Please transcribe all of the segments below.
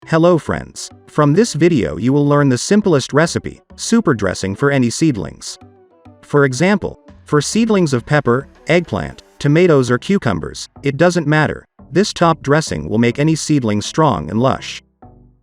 Hello friends. From this video you will learn the simplest recipe, super dressing for any seedlings. For example, for seedlings of pepper, eggplant, tomatoes or cucumbers, it doesn't matter, this top dressing will make any seedling strong and lush.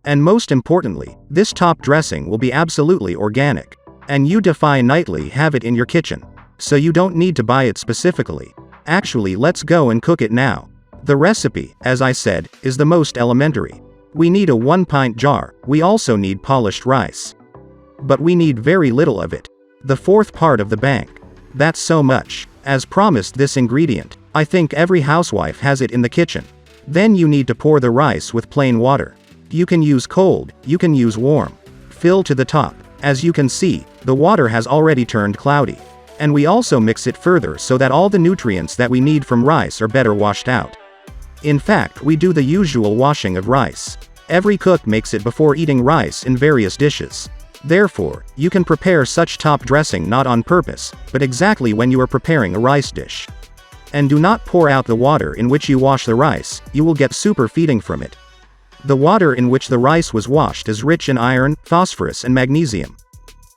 And most importantly, this top dressing will be absolutely organic. And you nightly have it in your kitchen. So you don't need to buy it specifically. Actually, let's go and cook it now. The recipe, as I said, is the most elementary. We need a 1-pint jar, we also need polished rice. But we need very little of it. The fourth part of the bank. That's so much. As promised, this ingredient, I think every housewife has it in the kitchen. Then you need to pour the rice with plain water. You can use cold, you can use warm. Fill to the top. As you can see, the water has already turned cloudy. And we also mix it further so that all the nutrients that we need from rice are better washed out. In fact, we do the usual washing of rice. Every cook makes it before eating rice in various dishes. Therefore, you can prepare such top dressing not on purpose, but exactly when you are preparing a rice dish. And do not pour out the water in which you wash the rice, you will get super feeding from it. The water in which the rice was washed is rich in iron, phosphorus and magnesium.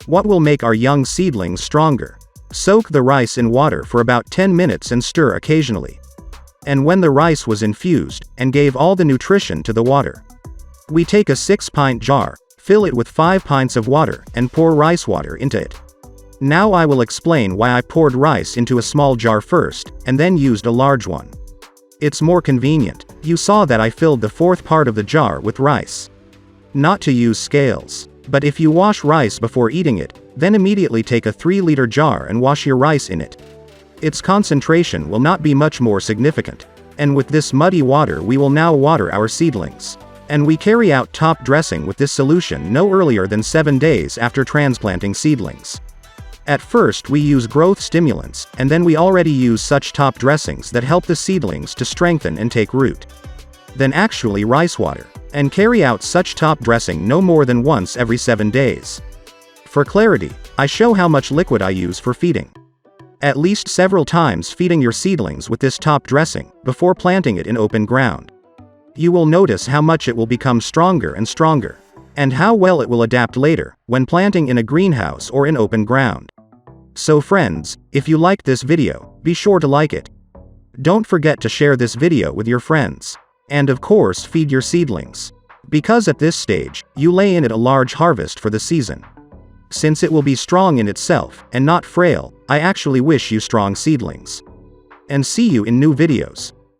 What will make our young seedlings stronger? Soak the rice in water for about 10 minutes and stir occasionally. And when the rice was infused, and gave all the nutrition to the water, we take a 6-pint jar, fill it with 5 pints of water, and pour rice water into it. Now I will explain why I poured rice into a small jar first, and then used a large one. It's more convenient. You saw that I filled the fourth part of the jar with rice. Not to use scales. But if you wash rice before eating it, then immediately take a 3-liter jar and wash your rice in it. Its concentration will not be much more significant. And with this muddy water we will now water our seedlings. And we carry out top dressing with this solution no earlier than 7 days after transplanting seedlings. At first we use growth stimulants, and then we already use such top dressings that help the seedlings to strengthen and take root. Then actually rice water, and carry out such top dressing no more than once every 7 days. For clarity, I show how much liquid I use for feeding. At least several times feeding your seedlings with this top dressing, before planting it in open ground. You will notice how much it will become stronger and stronger. And how well it will adapt later, when planting in a greenhouse or in open ground. So friends, if you liked this video, be sure to like it. Don't forget to share this video with your friends. And of course feed your seedlings. Because at this stage, you lay in it a large harvest for the season. Since it will be strong in itself, and not frail, I actually wish you strong seedlings. And see you in new videos.